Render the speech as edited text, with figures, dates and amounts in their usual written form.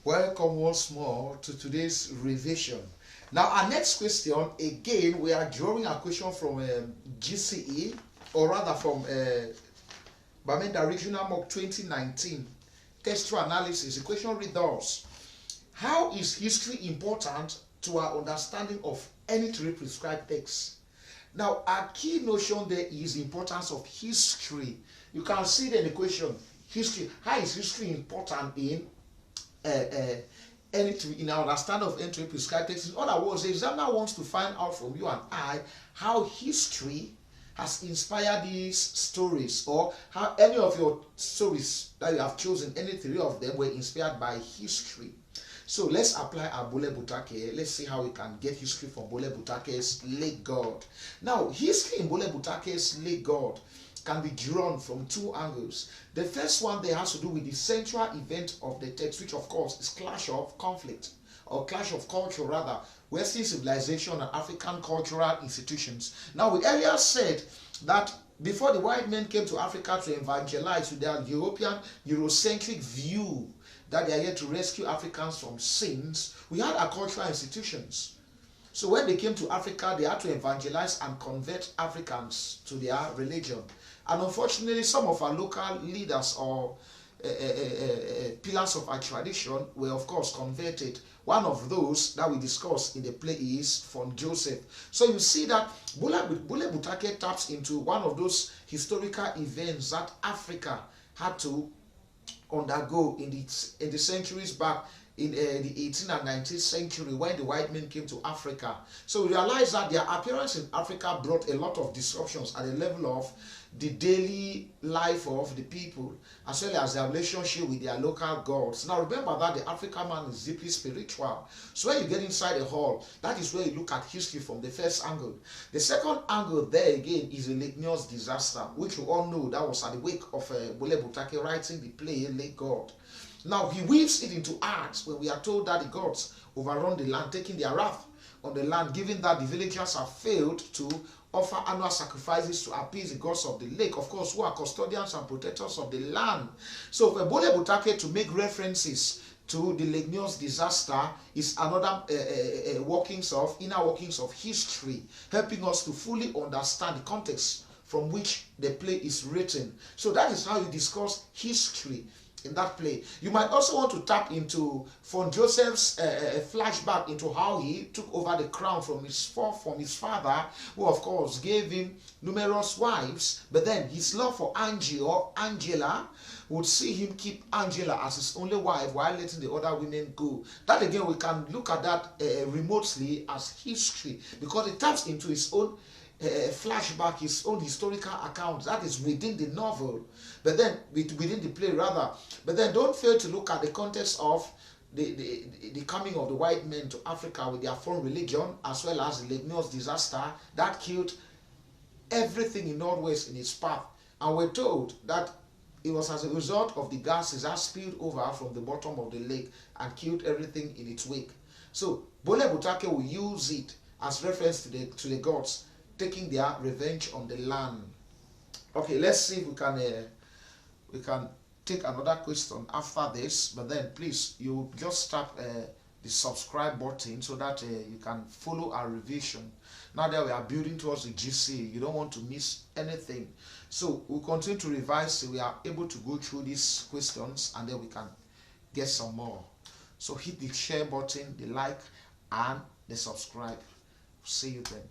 Welcome once more to today's revision. Now, our next question, again, we are drawing a question from GCE, or rather from Bamenda Regional Mock 2019 textual analysis. The question reads thus: how is history important to our understanding of any three prescribed texts? Now, our key notion there is the importance of history. You can see the equation, history. How is history important in in our understanding of entry prescribed text? In other words, the examiner wants to find out from you and I how history has inspired these stories, or how any of your stories that you have chosen, any three of them, were inspired by history. So let's apply our Bole Butake. Let's see how we can get history from Bole Butake's Lake God. Now, history in Bole Butake's Lake God can be drawn from two angles. The first one there has to do with the central event of the text, which of course is clash of conflict, or clash of culture rather, Western civilization and African cultural institutions. Now, we earlier said that before the white men came to Africa to evangelize with their European, Eurocentric view that they are here to rescue Africans from sins, we had our cultural institutions. So when they came to Africa, they had to evangelize and convert Africans to their religion. And unfortunately, some of our local leaders or pillars of our tradition were, of course, converted. One of those that we discussed in the play is from Joseph. So you see that Bole Butake taps into one of those historical events that Africa had to undergo in the centuries back in the 18th and 19th century when the white men came to Africa. So we realize that their appearance in Africa brought a lot of disruptions at the level of the daily life of the people, as well as their relationship with their local gods. Now remember that the African man is deeply spiritual. So when you get inside the hall, that is where you look at history from the first angle. The second angle there again is the Lake Nyos disaster, which we all know that was at the wake of Bole Butake writing the play Lake God. Now he weaves it into art when we are told that the gods overrun the land, taking their wrath on the land, given that the villagers have failed to offer annual sacrifices to appease the gods of the lake, of course, who are custodians and protectors of the land. So for Bole Butake to make references to the Lake Nyos disaster is another inner workings of history, helping us to fully understand the context from which the play is written. So that is how you discuss history in that play. You might also want to tap into von Joseph's flashback into how he took over the crown from his father, who of course gave him numerous wives, but then his love for Angie or Angela would see him keep Angela as his only wife while letting the other women go. That again, we can look at that remotely as history, because it taps into his own flashback, his own historical account that is within the novel, but then within the play rather. But then don't fail to look at the context of the coming of the white men to Africa with their foreign religion, as well as the Lake Nyos disaster that killed everything in Northwest in its path. And we're told that it was as a result of the gases that spilled over from the bottom of the lake and killed everything in its wake. So Bole Butake will use it as reference to the gods taking their revenge on the land. Okay, let's see if we can take another question after this, but then please, you just tap the subscribe button so that you can follow our revision. Now that we are building towards the GC, you don't want to miss anything. So we'll continue to revise so we are able to go through these questions, and then we can get some more. So hit the share button, the like, and the subscribe. See you then.